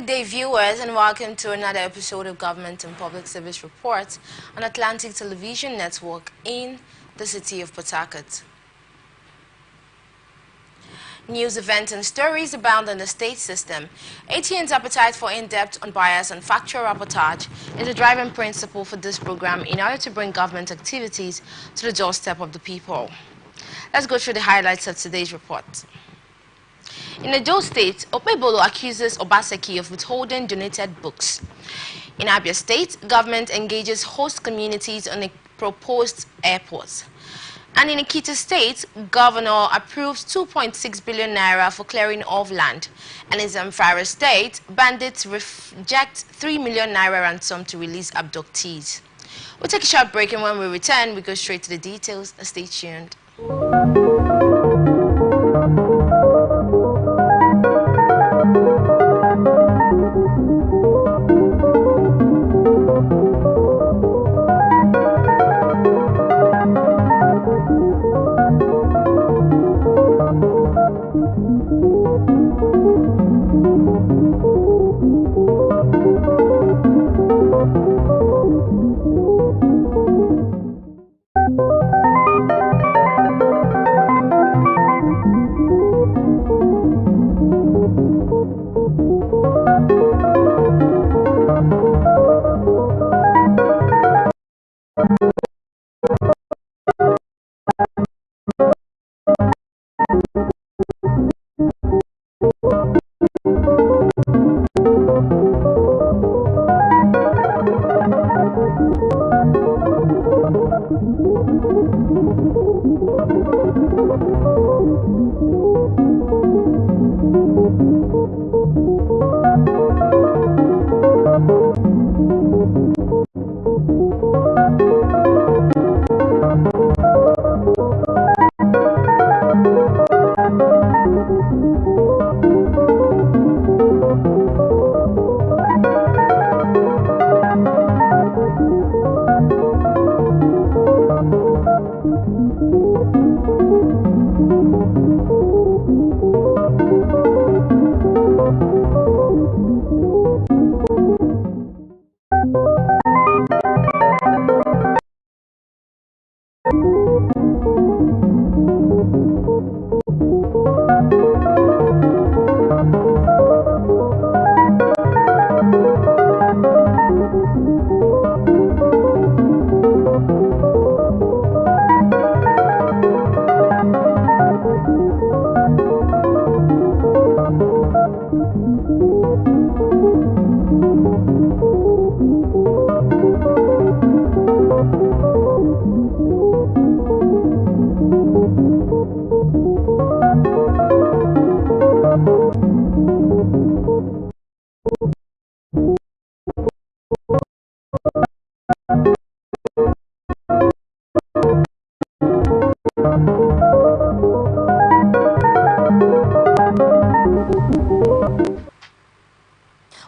Good day, viewers, and welcome to another episode of Government and Public Service Reports on Atlantic Television Network in the city of Port Harcourt. News, events, and stories abound in the state system. ATN's appetite for in-depth, unbiased, and factual reportage is a driving principle for this program in order to bring government activities to the doorstep of the people. Let's go through the highlights of today's report. In Edo State, Okpebolo accuses Obaseki of withholding donated books. In Abia State, government engages host communities on a proposed airport. And in Ekiti State, Governor approves 2.6 billion naira for clearing of land. And in Zamfara State, bandits reject 3 million naira ransom to release abductees. We'll take a short break, and when we return, we go straight to the details. Stay tuned.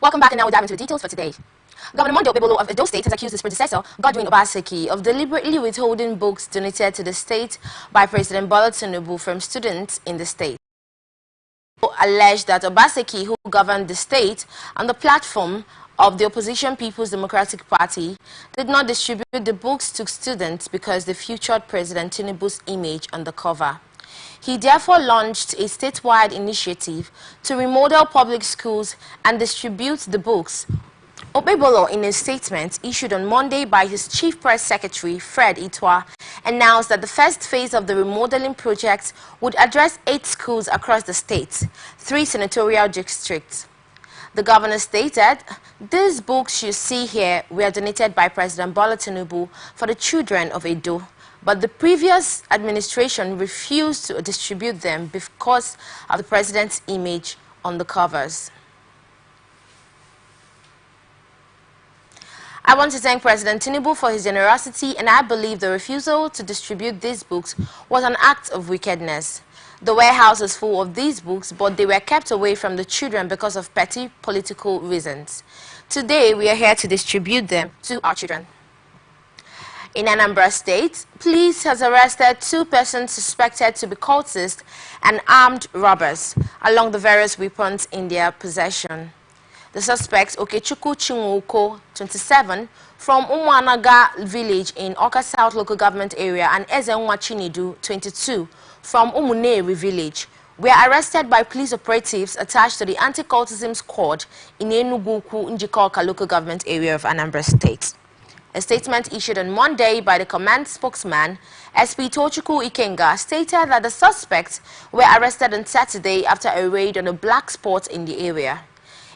Welcome back, and now we dive into the details for today. Governor Monday Okpebolo of Edo State has accused his predecessor, Godwin Obaseki, of deliberately withholding books donated to the state by President Bola Tinubu from students in the state. He alleged that Obaseki, who governed the state on the platform of the opposition People's Democratic Party, did not distribute the books to students because they featured President Tinubu's image on the cover. He therefore launched a statewide initiative to remodel public schools and distribute the books. Okpebolo, in a statement issued on Monday by his chief press secretary, Fred Itwa, announced that the first phase of the remodeling project would address 8 schools across the state, 3 senatorial districts. The governor stated, "These books you see here were donated by President Bola Tinubu for the children of Edo, but the previous administration refused to distribute them because of the president's image on the covers." "I want to thank President Tinubu for his generosity, and I believe the refusal to distribute these books was an act of wickedness. The warehouse is full of these books, but they were kept away from the children because of petty political reasons. Today, we are here to distribute them to our children." In Anambra State, police has arrested 2 persons suspected to be cultists and armed robbers along the various weapons in their possession. The suspect, Okechukwu Chinwuko, 27, from Umuanaga village in Awka South local government area, and Ezenwa Chinidu, 22, from Umuneri village, were arrested by police operatives attached to the anti-cultism squad in Enugu Njikoka local government area of Anambra State. A statement issued on Monday by the command spokesman, SP Tochukwu Ikenga, stated that the suspects were arrested on Saturday after a raid on a black spot in the area.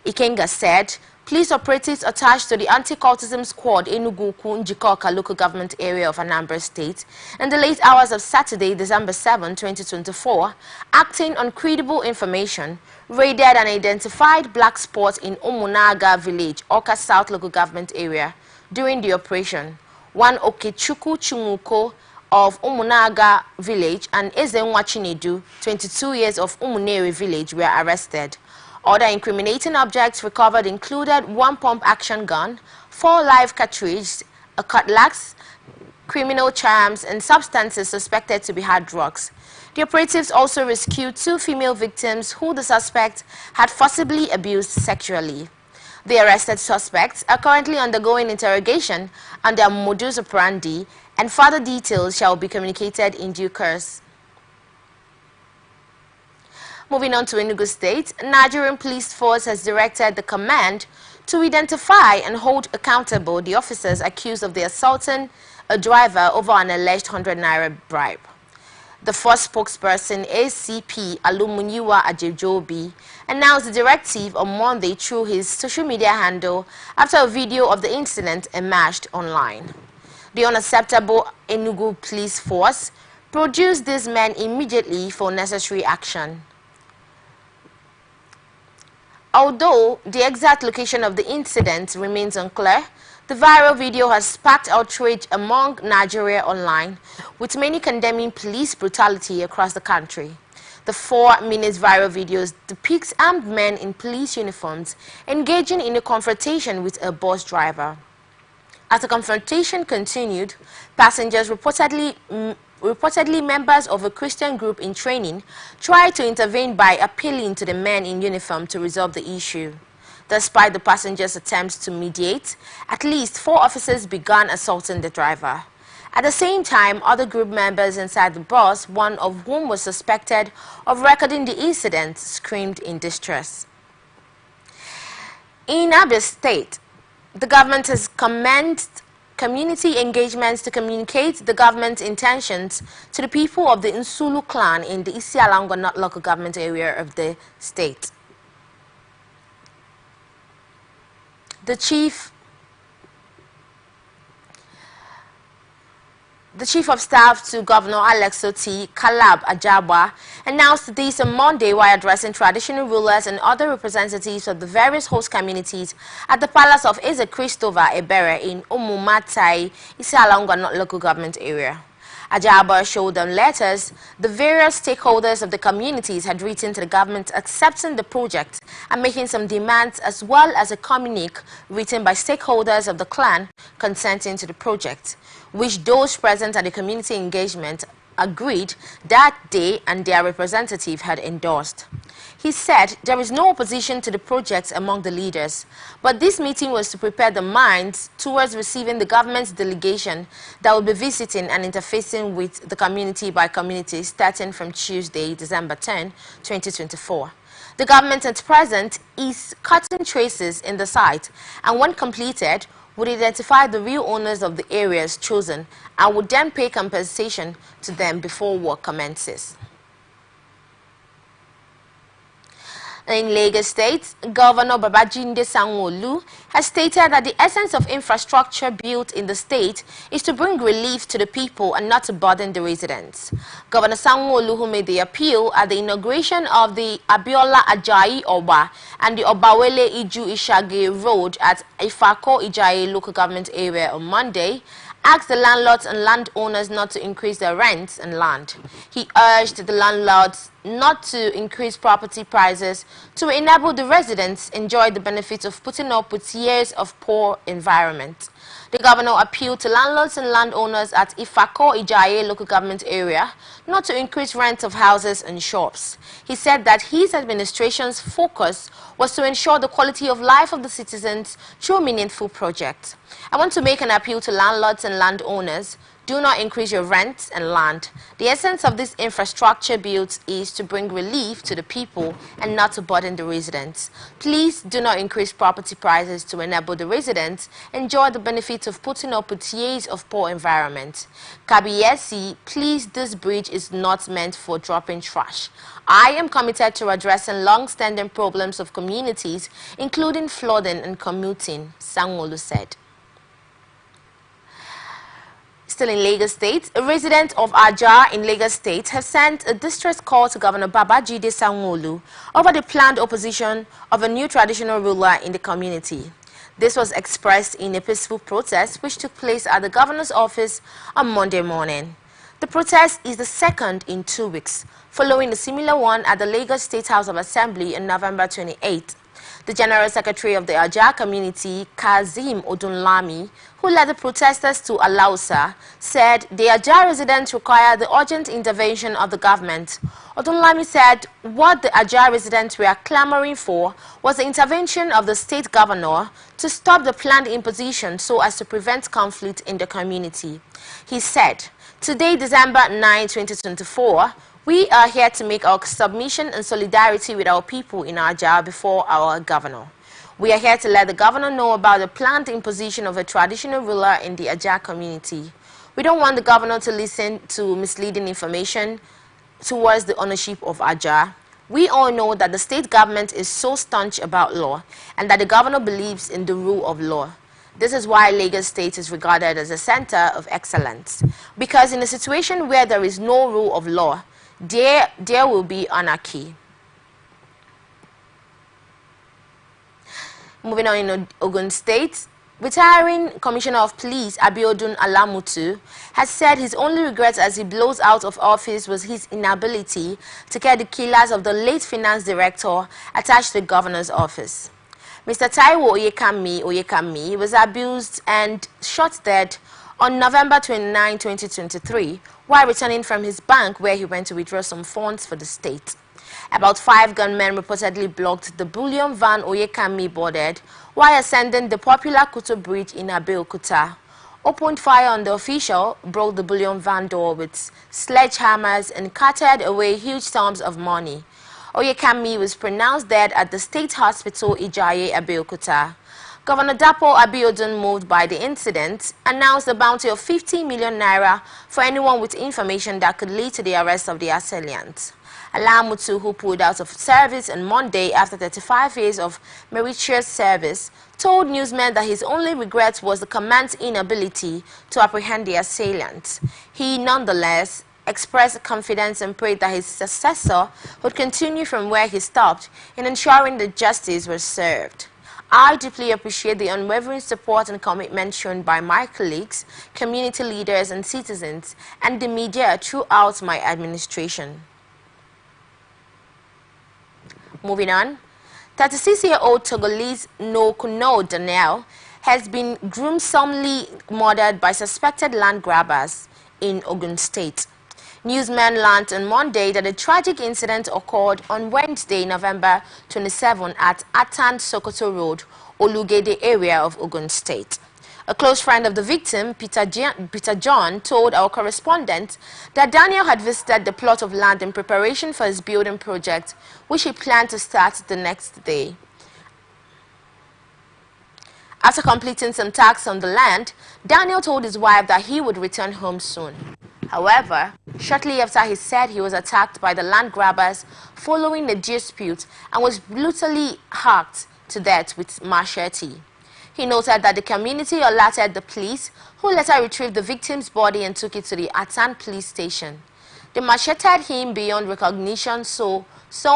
Ikenga said police operatives attached to the anti-cultism squad in Enugu Njikoka local government area of Anambra State in the late hours of Saturday, December 7, 2024, acting on credible information, raided an identified black spot in Umunaga village, Awka South local government area. During the operation, one Okechukwu Chinwuko of Umunaga village and Ezenwa Chinedu, 22 years of Umuneri village, were arrested. Other incriminating objects recovered included one pump-action gun, 4 live cartridges, a cutlass, criminal charms, and substances suspected to be hard drugs. The operatives also rescued 2 female victims who the suspect had forcibly abused sexually. The arrested suspects are currently undergoing interrogation on their modus operandi, and further details shall be communicated in due course. Moving on to Enugu State, Nigerian Police Force has directed the command to identify and hold accountable the officers accused of assaulting a driver over an alleged 100 naira bribe. The force spokesperson, ACP Alumunyiwa Ajejobi, announced the directive on Monday through his social media handle after a video of the incident emerged online. The unacceptable Enugu Police Force produced these men immediately for necessary action. Although the exact location of the incident remains unclear, the viral video has sparked outrage among Nigeria online, with many condemning police brutality across the country. The 4-minute viral video depicts armed men in police uniforms engaging in a confrontation with a bus driver. As the confrontation continued, passengers reportedly members of a Christian group in training tried to intervene by appealing to the men in uniform to resolve the issue. Despite the passengers' attempts to mediate, at least 4 officers began assaulting the driver. At the same time, other group members inside the bus, one of whom was suspected of recording the incident, screamed in distress. In Abia State, the government has commenced community engagements to communicate the government's intentions to the people of the Nsulu clan in the Isialangwa local government area of the state. The chief of staff to Governor Alex Oti, Calab Ajabwa, announced this on Monday while addressing traditional rulers and other representatives of the various host communities at the palace of Eze Christopher Ebere in Umumatai, Isialangwa local government area. Ajabwa showed them letters the various stakeholders of the communities had written to the government accepting the project and making some demands, as well as a communique written by stakeholders of the clan consenting to the project, which those present at the community engagement agreed that day and their representative had endorsed. He said there is no opposition to the project among the leaders, but this meeting was to prepare the minds towards receiving the government's delegation that will be visiting and interfacing with the community by community starting from Tuesday, December 10, 2024. The government at present is cutting traces in the site, and when completed, would identify the real owners of the areas chosen and would then pay compensation to them before work commences. In Lagos State, Governor Babajide Sanwo-Olu has stated that the essence of infrastructure built in the state is to bring relief to the people and not to burden the residents. Governor Sanwo-Olu, who made the appeal at the inauguration of the Abiola Ajayi Oba and the Obawele Iju Ishage Road at Ifako Ijayi local government area on Monday, asked the landlords and landowners not to increase their rents and land. He urged the landlords not to increase property prices to enable the residents enjoy the benefits of putting up with years of poor environment. The governor appealed to landlords and landowners at Ifako Ijaye local government area not to increase rent of houses and shops. He said that his administration's focus was to ensure the quality of life of the citizens through meaningful projects. I want to make an appeal to landlords and landowners. Do not increase your rent and land. The essence of this infrastructure build is to bring relief to the people and not to burden the residents. Please do not increase property prices to enable the residents enjoy the benefits of putting up with years of poor environment. Kabiyesi, please, this bridge is not meant for dropping trash. I am committed to addressing long-standing problems of communities, including flooding and commuting, Sanwo-Olu said. Still in Lagos State, a resident of Ajah in Lagos State has sent a distress call to Governor Babajide Sanwo-Olu over the planned opposition of a new traditional ruler in the community. This was expressed in a peaceful protest which took place at the governor's office on Monday morning. The protest is the second in 2 weeks, following a similar one at the Lagos State House of Assembly on November 28. The General Secretary of the Ajah community, Kazeem Odunlami, who led the protesters to Alausa, said the Ajah residents require the urgent intervention of the government. Odunlami said what the Ajah residents were clamoring for was the intervention of the state governor to stop the planned imposition so as to prevent conflict in the community. He said, today, December 9, 2024, we are here to make our submission and solidarity with our people in Ajah before our governor. We are here to let the governor know about the planned imposition of a traditional ruler in the Ajah community. We don't want the governor to listen to misleading information towards the ownership of Ajah. We all know that the state government is so staunch about law and that the governor believes in the rule of law. This is why Lagos State is regarded as a center of excellence. Because in a situation where there is no rule of law, there will be anarchy. Moving on in Ogun State, retiring Commissioner of Police Abiodun Alamutu has said his only regret as he blows out of office was his inability to get the killers of the late finance director attached to the governor's office. Mr. Taiwo Oyekami was abused and shot dead on November 29, 2023, while returning from his bank where he went to withdraw some funds for the state. About 5 gunmen reportedly blocked the bullion van Oyekami boarded while ascending the popular Kuto Bridge in Abeokuta. Opened fire on the official, broke the bullion van door with sledgehammers and carted away huge sums of money. Oyekami was pronounced dead at the State Hospital Ijaye, Abeokuta. Governor Dapo Abiodun, moved by the incident, announced a bounty of 50 million naira for anyone with information that could lead to the arrest of the assailant. Alamutu, who pulled out of service on Monday after 35 years of meritorious service, told newsmen that his only regret was the command's inability to apprehend the assailant. He nonetheless expressed confidence and prayed that his successor would continue from where he stopped in ensuring that justice was served. I deeply appreciate the unwavering support and commitment shown by my colleagues, community leaders and citizens, and the media throughout my administration. Moving on, 36-year-old Togolese Nokuno Daniel has been gruesomely murdered by suspected land grabbers in Ogun State. Newsmen learned on Monday that a tragic incident occurred on Wednesday, November 27 at Atan Sokoto Road, Olugede area of Ogun State. A close friend of the victim, Peter John, told our correspondent that Daniel had visited the plot of land in preparation for his building project, which he planned to start the next day. After completing some tasks on the land, Daniel told his wife that he would return home soon. However, shortly after, he said he was attacked by the land grabbers following a dispute and was brutally hacked to death with machete. He noted that the community alerted the police, who later retrieved the victim's body and took it to the Atan police station. They macheted him beyond recognition so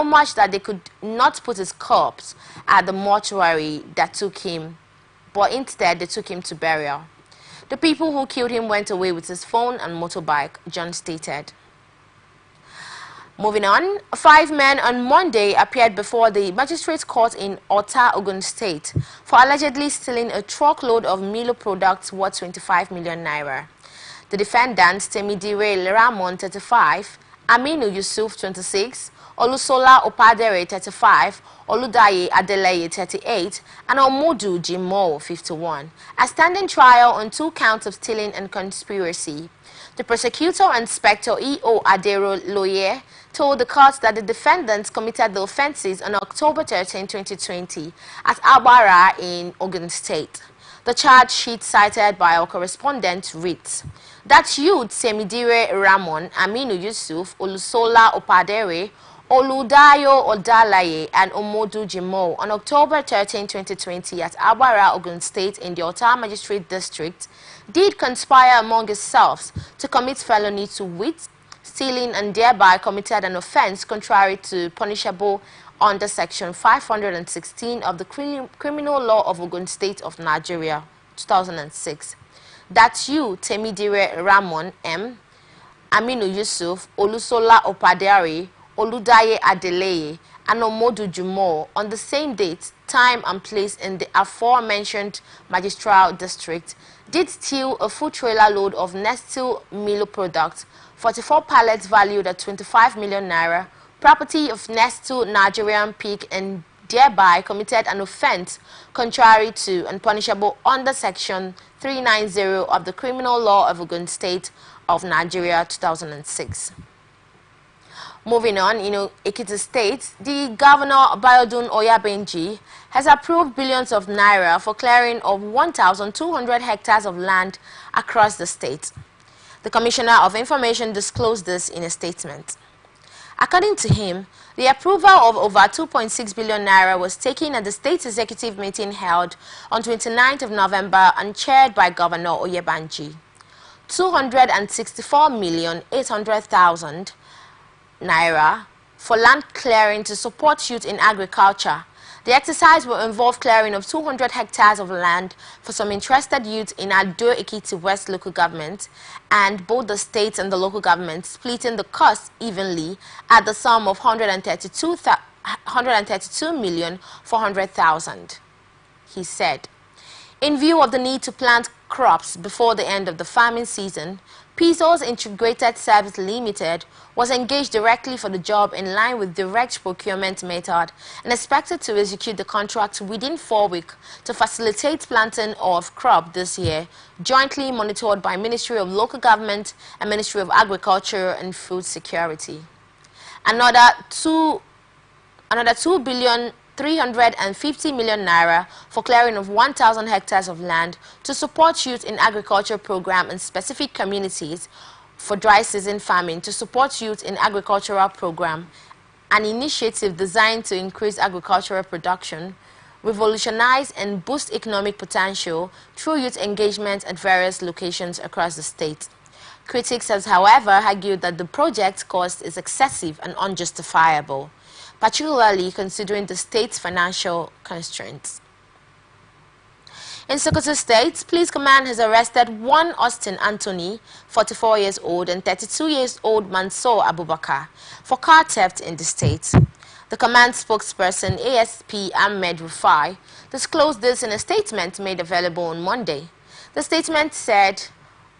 much that they could not put his corpse at the mortuary that took him, but instead they took him to burial. The people who killed him went away with his phone and motorbike, John stated. Moving on, 5 men on Monday appeared before the magistrates court in Ota, Ogun State for allegedly stealing a truckload of Milo products worth 25 million naira. The defendants, Temidire Ramon, 35, Aminu Yusuf, 26, Olusola Opadere, 35, Oludaye Adeleye, 38, and Omodu Jimo, 51, are standing trial on 2 counts of stealing and conspiracy. The prosecutor, Inspector E.O. Adero Loye, told the court that the defendants committed the offences on October 13, 2020 at Abara in Ogun State. The charge sheet cited by our correspondent reads that youth Semidire Ramon, Aminu Yusuf, Olusola Opadere, Oludayo Odalaye, and Omodu Jimo on October 13, 2020 at Abara, Ogun State in the Ota Magistrate District did conspire among yourselves to commit felony to wit, stealing, and thereby committed an offence contrary to punishable under Section 516 of the Criminal Law of Ogun State of Nigeria, 2006. That you, Temidire Ramon M., Aminu Yusuf, Olusola Opadere, Oludaye Adeleye, and Omodu Jumo on the same date, time, and place in the aforementioned magistral district did steal a full trailer load of Nestle Milo products, 44 pallets valued at 25 million naira, property of Nestle Nigerian Peak, and thereby committed an offence contrary to and punishable under Section 390 of the Criminal Law of Ogun State of Nigeria, 2006. Moving on, Ekiti State, the Governor Biodun Oyabenji has approved billions of naira for clearing of 1,200 hectares of land across the state. The Commissioner of Information disclosed this in a statement. According to him, the approval of over 2.6 billion naira was taken at the state executive meeting held on 29th of November and chaired by Governor Oyebanji. 264,800,000 naira for land clearing to support youth in agriculture. The exercise will involve clearing of 200 hectares of land for some interested youth in Ado Ekiti West local government, and both the state and the local government splitting the cost evenly at the sum of 132,400,000. He said, in view of the need to plant crops before the end of the farming season, Pisos Integrated Service Limited was engaged directly for the job in line with direct procurement method and expected to execute the contract within 4 weeks to facilitate planting of crop this year, jointly monitored by Ministry of Local Government and Ministry of Agriculture and Food Security. Another 2,350 million naira for clearing of 1,000 hectares of land to support youth in agriculture program in specific communities for dry season farming to support youth in agricultural program, an initiative designed to increase agricultural production, revolutionize and boost economic potential through youth engagement at various locations across the state. Critics have, however, argued that the project cost is excessive and unjustifiable, particularly considering the state's financial constraints. In Sokoto State, Police Command has arrested one Austin Anthony, 44 years old, and 32 years old Mansour Abubakar for car theft in the state. The command spokesperson, ASP Ahmed Rufai, disclosed this in a statement made available on Monday. The statement said,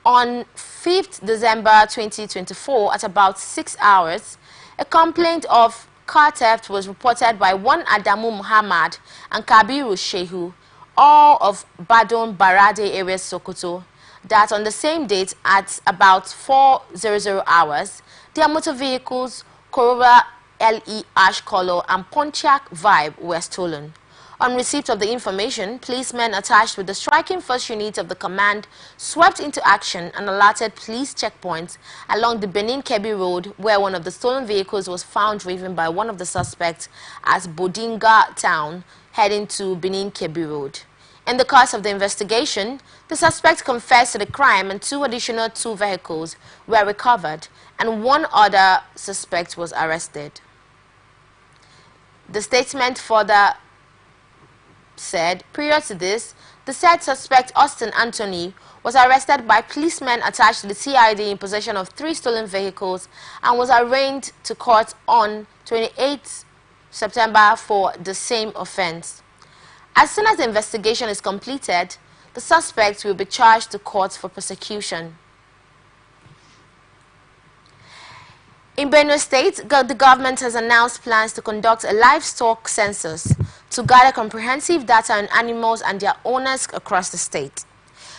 on 5th December 2024, at about 6 hours, a complaint of car theft was reported by one Adamu Muhammad and Kabiru Shehu, all of Badon Barade area Sokoto, that on the same date at about 4:00 hours, their motor vehicles Corolla LE ash color and Pontiac Vibe were stolen. On receipt of the information, policemen attached with the striking first unit of the command swept into action and alerted police checkpoints along the Benin-Kebbi Road, where one of the stolen vehicles was found driven by one of the suspects at Bodinga Town, heading to Benin-Kebbi Road. In the course of the investigation, the suspect confessed to the crime and 2 additional vehicles were recovered and 1 other suspect was arrested. The statement further said, prior to this, The said suspect, Austin Anthony, was arrested by policemen attached to the CID in possession of 3 stolen vehicles and was arraigned to court on 28 September for the same offense. As soon as the investigation is completed, the suspect will be charged to court for prosecution. In Benue State, the government has announced plans to conduct a livestock census to gather comprehensive data on animals and their owners across the state.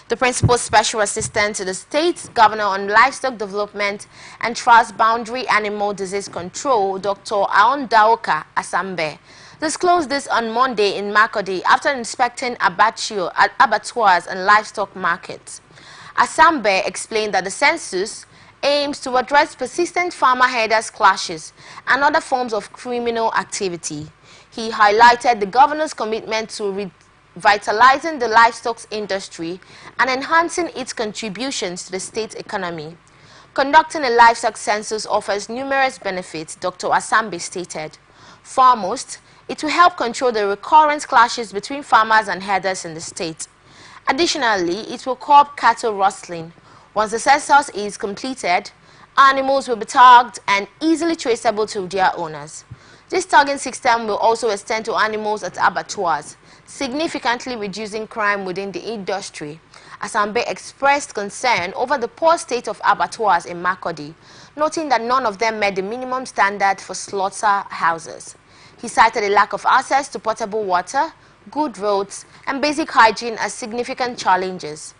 The Principal Special Assistant to the State Governor on Livestock Development and Transboundary Animal Disease Control, Dr. Aondaoka Asambe, disclosed this on Monday in Makurdi after inspecting abattoirs and livestock markets. Asambe explained that the census aims to address persistent farmer-herders clashes and other forms of criminal activity. He highlighted the governor's commitment to revitalizing the livestock industry and enhancing its contributions to the state economy. Conducting a livestock census offers numerous benefits, Dr. Asambe stated. Foremost, it will help control the recurrent clashes between farmers and herders in the state. Additionally, it will curb cattle rustling. Once the census is completed, animals will be tagged and easily traceable to their owners. This tagging system will also extend to animals at abattoirs, significantly reducing crime within the industry. Asambe expressed concern over the poor state of abattoirs in Makurdi, noting that none of them met the minimum standard for slaughterhouses. He cited a lack of access to potable water, good roads, and basic hygiene as significant challenges.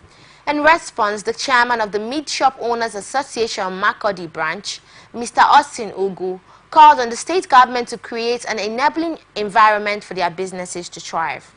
In response, the chairman of the Meat Shop Owners Association Makurdi branch, Mr. Austin Ugu, called on the state government to create an enabling environment for their businesses to thrive.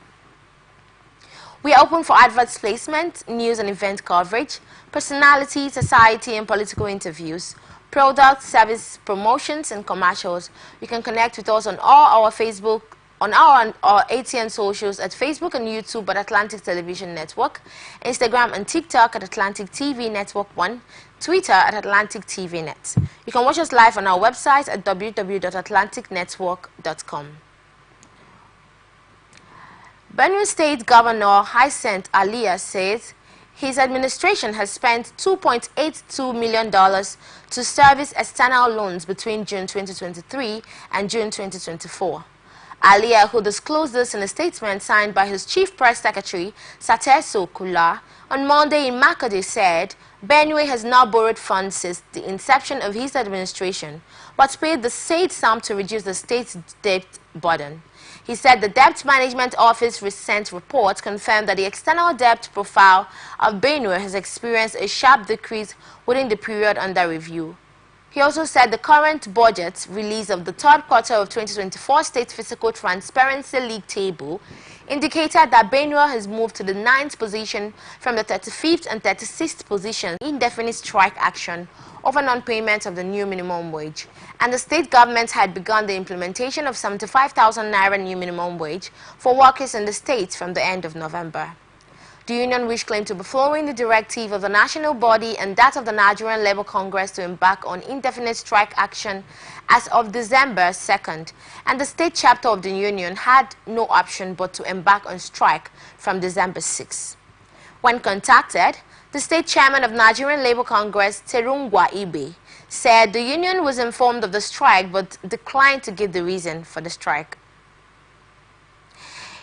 We are open for adverts placement, news and event coverage, personality, society and political interviews, product, service promotions and commercials. You can connect with us on all our Facebook, on our ATN socials at Facebook and YouTube at Atlantic Television Network, Instagram and TikTok at Atlantic TV Network 1, Twitter at Atlantic TV Net. You can watch us live on our website at www.atlanticnetwork.com. Benue State Governor Hyacinth Alia says his administration has spent $2.82 million to service external loans between June 2023 and June 2024. Alia, who disclosed this in a statement signed by his Chief Press Secretary, Sateso Kula, on Monday in Makurdi, said Benue has now borrowed funds since the inception of his administration, but paid the said sum to reduce the state's debt burden. He said the Debt Management Office recent report confirmed that the external debt profile of Benue has experienced a sharp decrease within the period under review. He also said the current budget release of the third quarter of 2024 State Fiscal Transparency League table indicated that Benue has moved to the 9th position from the 35th and 36th position in indefinite strike action over non-payment of the new minimum wage, and the state government had begun the implementation of 75,000 naira new minimum wage for workers in the state from the end of November. The union, which claimed to be following the directive of the national body and that of the Nigerian Labour Congress to embark on indefinite strike action as of December 2nd, and the state chapter of the union had no option but to embark on strike from December 6th. When contacted, the state chairman of Nigerian Labour Congress, Terungwa Ibe, said the union was informed of the strike but declined to give the reason for the strike.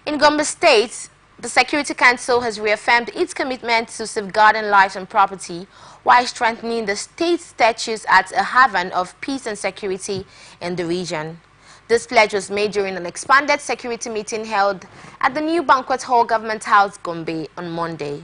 In Gombe State, the Security Council has reaffirmed its commitment to safeguarding lives and property while strengthening the state's status as a haven of peace and security in the region. This pledge was made during an expanded security meeting held at the new Banquet Hall Government House, Gombe, on Monday.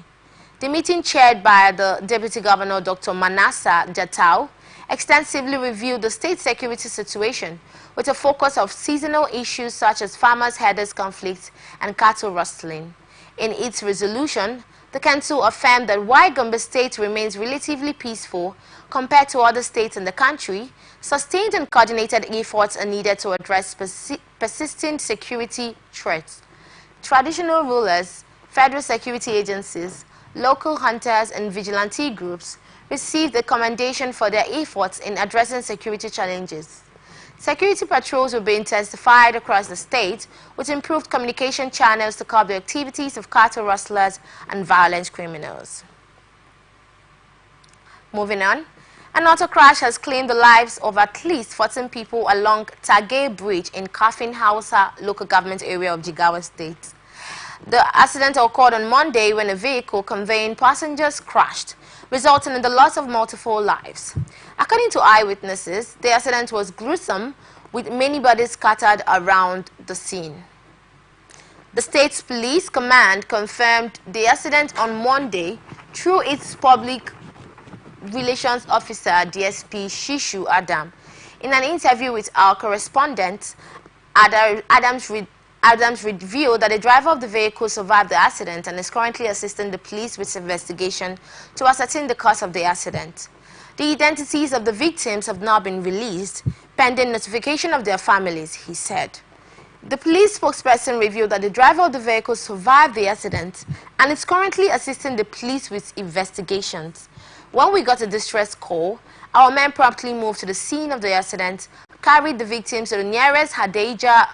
The meeting, chaired by the Deputy Governor, Dr. Manasa Jatau, extensively reviewed the state security situation with a focus of seasonal issues such as farmers-herders conflicts and cattle rustling. In its resolution, the Council affirmed that while Gombe State remains relatively peaceful compared to other states in the country, sustained and coordinated efforts are needed to address persistent security threats. Traditional rulers, federal security agencies, local hunters and vigilante groups received a commendation for their efforts in addressing security challenges. Security patrols were being intensified across the state with improved communication channels to curb the activities of cattle rustlers and violent criminals. Moving on, an auto crash has claimed the lives of at least 14 people along Tage Bridge in Kafin Hausa local government area of Jigawa State. The accident occurred on Monday when a vehicle conveying passengers crashed, resulting in the loss of multiple lives. According to eyewitnesses, the accident was gruesome, with many bodies scattered around the scene. The state's police command confirmed the accident on Monday through its public relations officer, DSP Shishu Adam. In an interview with our correspondent, Adams revealed that the driver of the vehicle survived the accident and is currently assisting the police with investigation to ascertain the cause of the accident. The identities of the victims have not been released, pending notification of their families, he said. The police spokesperson revealed that the driver of the vehicle survived the accident and is currently assisting the police with investigations. When we got a distress call, our men promptly moved to the scene of the accident, carried the victims to the nearest Hadejia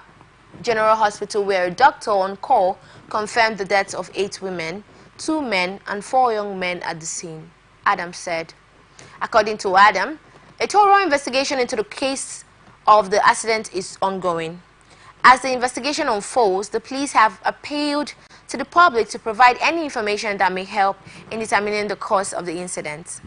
General Hospital, where a doctor on call confirmed the deaths of 8 women, 2 men and 4 young men at the scene, Adam said. According to Adam, a thorough investigation into the case of the accident is ongoing. As the investigation unfolds, the police have appealed to the public to provide any information that may help in determining the cause of the incident.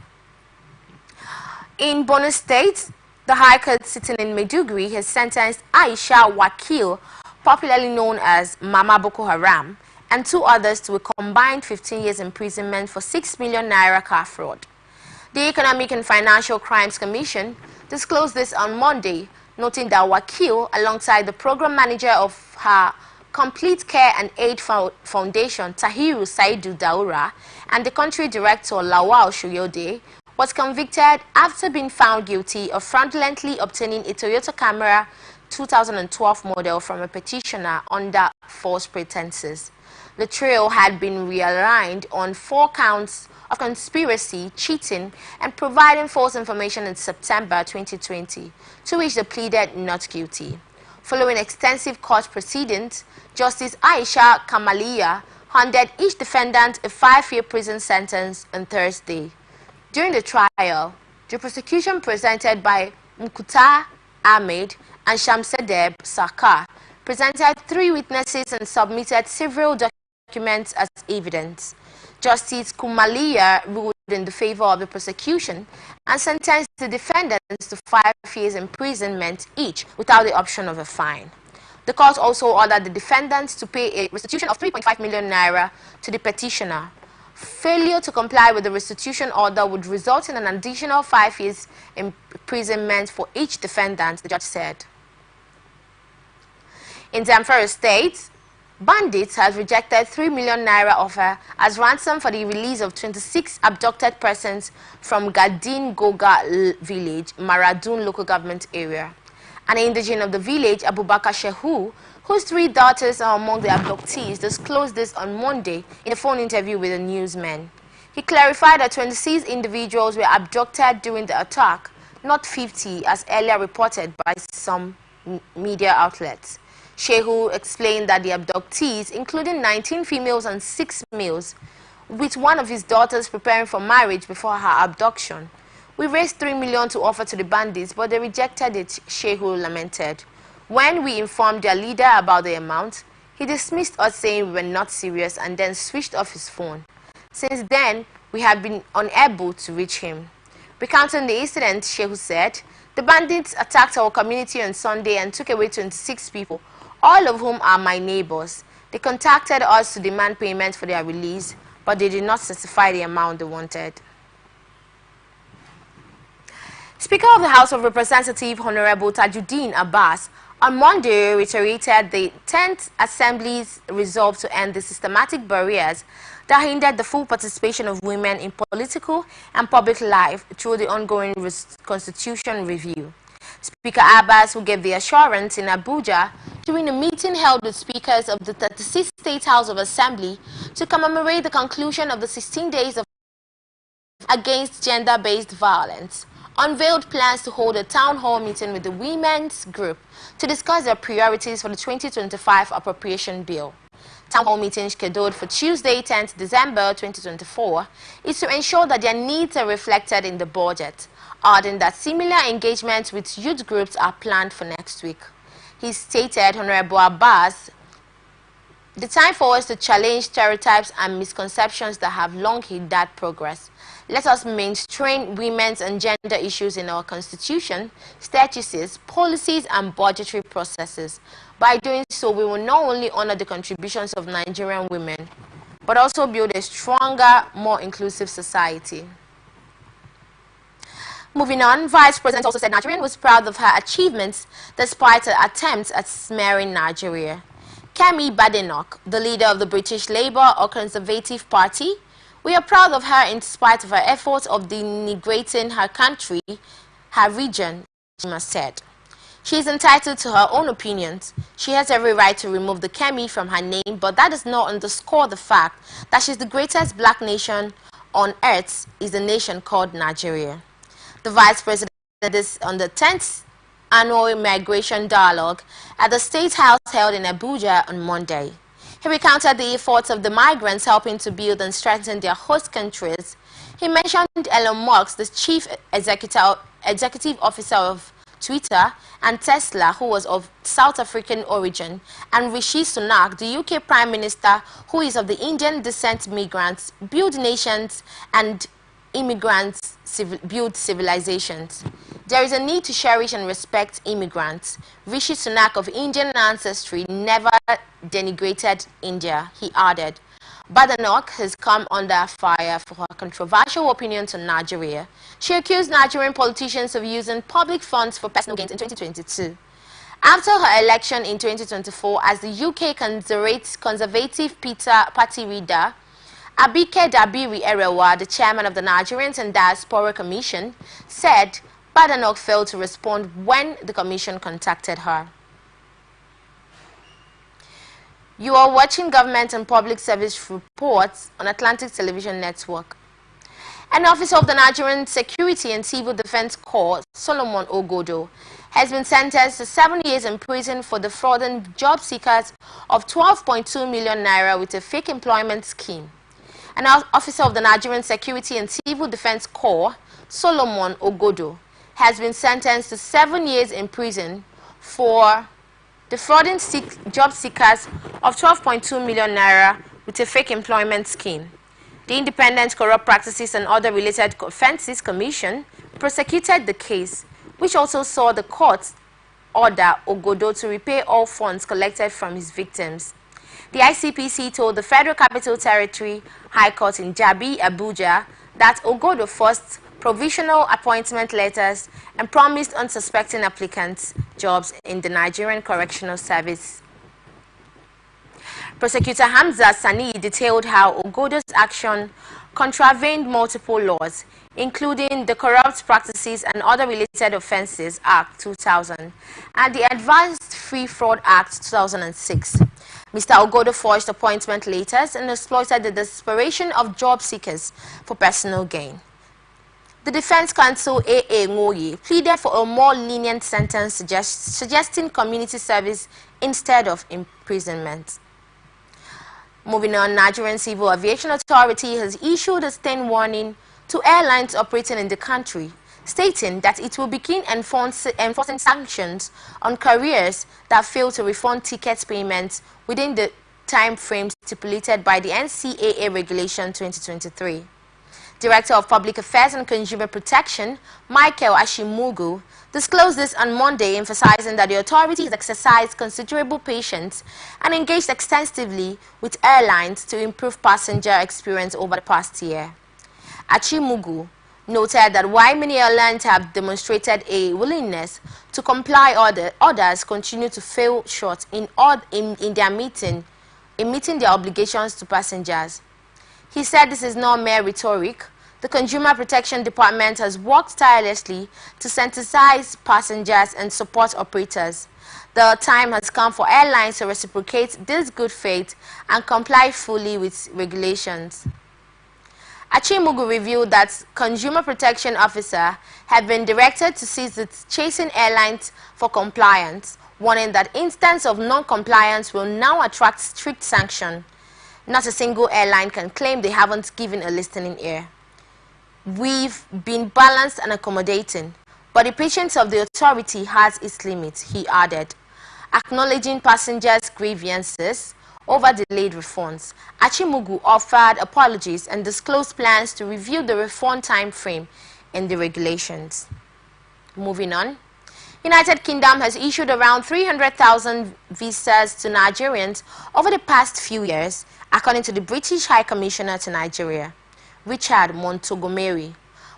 In Borno State, the High Court sitting in Maiduguri has sentenced Aisha Wakil, popularly known as Mama Boko Haram, and 2 others to a combined 15 years imprisonment for 6 million naira car fraud. The Economic and Financial Crimes Commission disclosed this on Monday, noting that Wakil, alongside the program manager of her Complete Care and Aid Foundation, Tahiru Saidu Daura, and the country director, Lawal Shoyode, was convicted after being found guilty of fraudulently obtaining a Toyota Camry 2012 model from a petitioner under false pretenses. The trio had been realigned on 4 counts of conspiracy, cheating, and providing false information in September 2020, to which they pleaded not guilty. Following extensive court proceedings, Justice Aisha Kamaliya handed each defendant a 5-year prison sentence on Thursday. During the trial, the prosecution presented by Mukhtar Ahmed and Shamsedeb Saka presented 3 witnesses and submitted several documents as evidence. Justice Kamaliya ruled in the favor of the prosecution and sentenced the defendants to 5 years imprisonment each without the option of a fine. The court also ordered the defendants to pay a restitution of 3.5 million naira to the petitioner. Failure to comply with the restitution order would result in an additional 5 years imprisonment for each defendant, the judge said. In Zamfara State, bandits has rejected 3 million naira offer as ransom for the release of 26 abducted persons from Gadin Goga village, Maradun local government area. An indigene of the village, Abubakar Shehu, whose 3 daughters are among the abductees, disclosed this on Monday in a phone interview with a newsman. He clarified that 26 individuals were abducted during the attack, not 50 as earlier reported by some media outlets. Shehu explained that the abductees, including 19 females and 6 males, with one of his daughters preparing for marriage before her abduction. We raised 3 million to offer to the bandits, but they rejected it, Shehu lamented. When we informed their leader about the amount, he dismissed us saying we were not serious and then switched off his phone. Since then, we have been unable to reach him. Recounting the incident, Shehu said, the bandits attacked our community on Sunday and took away 26 people, all of whom are my neighbors. They contacted us to demand payment for their release, but they did not specify the amount they wanted. Speaker of the House of Representatives, Honorable Tajuddin Abbas, on Monday reiterated the 10th Assembly's resolve to end the systematic barriers that hindered the full participation of women in political and public life through the ongoing constitution review. Speaker Abbas, who gave the assurance in Abuja during a meeting held with speakers of the 36th State House of Assembly to commemorate the conclusion of the 16 days of against gender-based violence, unveiled plans to hold a town hall meeting with the women's group to discuss their priorities for the 2025 appropriation bill. Town hall meeting scheduled for Tuesday, 10th December 2024, is to ensure that their needs are reflected in the budget, adding that similar engagements with youth groups are planned for next week. He stated, Honorable Abbas, the time for us to challenge stereotypes and misconceptions that have long hindered progress. Let us mainstream women's and gender issues in our constitution, statutes, policies, and budgetary processes. By doing so, we will not only honor the contributions of Nigerian women, but also build a stronger, more inclusive society. Moving on, Vice President also said Nigeria was proud of her achievements despite her attempts at smearing Nigeria. Kemi Badenoch, the leader of the British Labour or Conservative Party, we are proud of her in spite of her efforts of denigrating her country, her region, she must said. She is entitled to her own opinions. She has every right to remove the Kemi from her name, but that does not underscore the fact that she's the greatest black nation on earth is the nation called Nigeria. The Vice President said this on the 10th annual migration dialogue at the State House held in Abuja on Monday. He recounted the efforts of the migrants helping to build and strengthen their host countries. He mentioned Elon Musk, the chief executive officer of Twitter, and Tesla, who was of South African origin, and Rishi Sunak, the UK Prime Minister, who is of the Indian descent. Migrants build nations and immigrants build civilizations. There is a need to cherish and respect immigrants. Rishi Sunak, of Indian ancestry, never denigrated India, he added. Badenoch has come under fire for her controversial opinions on Nigeria. She accused Nigerian politicians of using public funds for personal gains in 2022. After her election in 2024 as the UK Conservative Party leader, Abike Dabiri Erewa, the chairman of the Nigerians and Diaspora Commission, said Badenoch failed to respond when the commission contacted her. You are watching Government and Public Service reports on Atlantic Television Network. An officer of the Nigerian Security and Civil Defense Corps, Solomon Ogodo, has been sentenced to 7 years in prison for defrauding job seekers of 12.2 million naira with a fake employment scheme. An officer of the Nigerian Security and Civil Defense Corps, Solomon Ogodo, has been sentenced to 7 years in prison for defrauding job seekers of 12.2 million naira with a fake employment scheme. The Independent Corrupt Practices and Other Related Offences Commission prosecuted the case, which also saw the court order Ogodo to repay all funds collected from his victims. The ICPC told the Federal Capital Territory High Court in Jabi, Abuja, that Ogodo forced provisional appointment letters and promised unsuspecting applicants jobs in the Nigerian Correctional Service. Prosecutor Hamza Sani detailed how Ogodo's action contravened multiple laws, including the Corrupt Practices and Other Related Offences Act 2000 and the Advanced Free Fraud Act 2006. Mr. Ogodo forged appointment letters and exploited the desperation of job seekers for personal gain. The defense counsel A.A. Ngoye pleaded for a more lenient sentence, suggesting community service instead of imprisonment. Moving on, Nigerian Civil Aviation Authority has issued a stern warning to airlines operating in the country, stating that it will begin enforcing sanctions on carriers that fail to refund ticket payments within the time frame stipulated by the NCAA Regulation 2023. Director of Public Affairs and Consumer Protection, Michael Ashimugu, disclosed this on Monday, emphasizing that the authority has exercised considerable patience and engaged extensively with airlines to improve passenger experience over the past year. Ashimugu noted that while many airlines have demonstrated a willingness to comply, others continue to fall short in meeting their obligations to passengers. He said this is not mere rhetoric. The Consumer Protection Department has worked tirelessly to sensitize passengers and support operators. The time has come for airlines to reciprocate this good faith and comply fully with regulations. Achimugu revealed that Consumer Protection Officer had been directed to seize its chasing airlines for compliance, warning that instance of non-compliance will now attract strict sanction. Not a single airline can claim they haven't given a listening ear. We've been balanced and accommodating, but the patience of the authority has its limits, he added. Acknowledging passengers' grievances over delayed refunds, Achimugu offered apologies and disclosed plans to review the refund time frame in the regulations. Moving on. United Kingdom has issued around 300,000 visas to Nigerians over the past few years, according to the British High Commissioner to Nigeria, Richard Montgomery.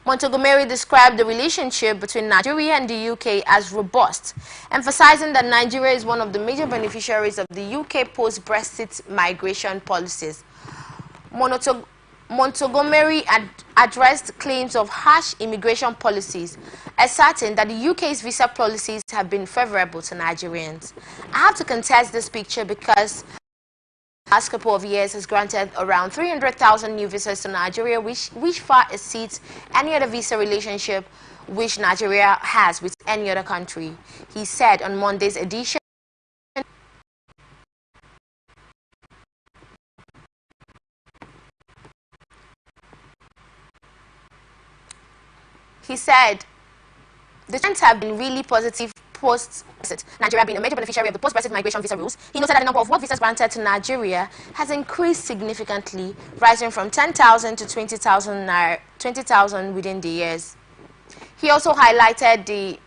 Montgomery described the relationship between Nigeria and the UK as robust, emphasizing that Nigeria is one of the major beneficiaries of the UK post-Brexit migration policies. Montgomery addressed claims of harsh immigration policies, asserting that the UK's visa policies have been favorable to Nigerians. I have to contest this picture because the last couple of years has granted around 300,000 new visas to Nigeria, which far exceeds any other visa relationship which Nigeria has with any other country, he said on Monday's edition. He said, the trends have been really positive post-Brexit, Nigeria being a major beneficiary of the post-Brexit migration visa rules. He noted that the number of work visas granted to Nigeria has increased significantly, rising from 10,000 to 20,000 within the years. He also highlighted the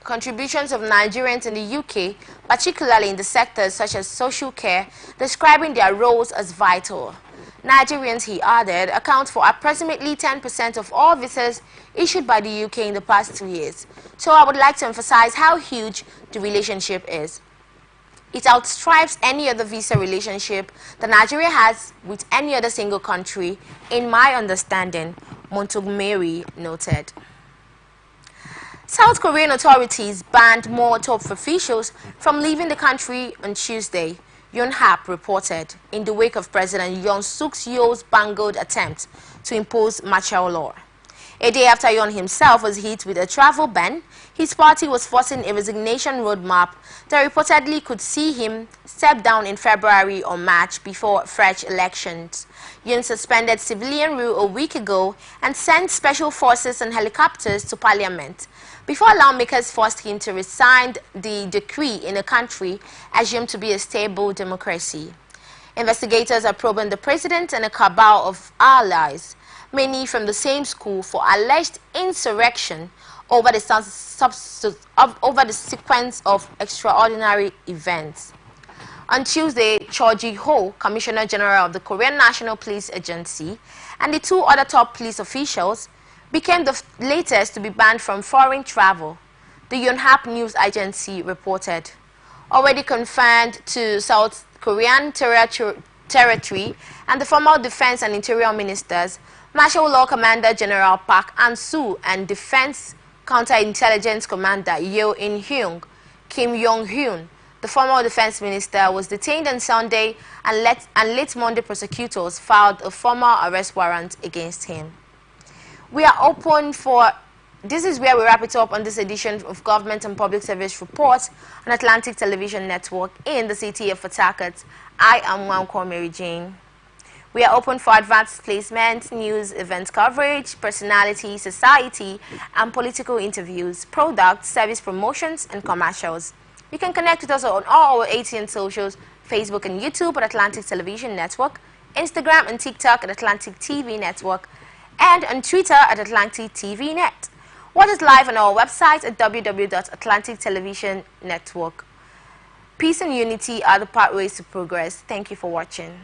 contributions of Nigerians in the UK, particularly in the sectors such as social care, describing their roles as vital. Nigerians, he added, account for approximately 10% of all visas issued by the UK in the past 2 years. So I would like to emphasize how huge the relationship is. It outstrips any other visa relationship that Nigeria has with any other single country, in my understanding, Montgomery noted. South Korean authorities banned more top officials from leaving the country on Tuesday, Yonhap reported, in the wake of President Yoon Suk Yeol's bungled attempt to impose martial law. A day after Yoon himself was hit with a travel ban, his party was forcing a resignation roadmap that reportedly could see him step down in February or March before fresh elections. Yoon suspended civilian rule a week ago and sent special forces and helicopters to parliament, before lawmakers forced him to resign the decree in a country assumed to be a stable democracy. Investigators are probing the president and a cabal of allies, many from the same school, for alleged insurrection over the sequence of extraordinary events. On Tuesday, Cho Ji-ho, Commissioner General of the Korean National Police Agency, and the two other top police officials became the latest to be banned from foreign travel, the Yonhap news agency reported. Already confined to South Korean territory and the former Defense and Interior Ministers, Martial Law Commander General Park An-soo and Defense Counterintelligence Commander Yeo In-hyung, Kim Yong-hyun, the former Defense Minister, was detained on Sunday, and late Monday prosecutors filed a formal arrest warrant against him. We are open for... This is where we wrap it up on this edition of Government and Public Service Report on Atlantic Television Network in the city of Port Harcourt. I am Wanko Mary Jane. We are open for advanced placement, news, event coverage, personality, society, and political interviews, product, service promotions, and commercials. You can connect with us on all our ATN socials, Facebook and YouTube at Atlantic Television Network, Instagram and TikTok at Atlantic TV Network, and on Twitter at Atlantic TV Net. Watch us live on our website at www.atlantictelevision.network. Peace and unity are the pathways to progress. Thank you for watching.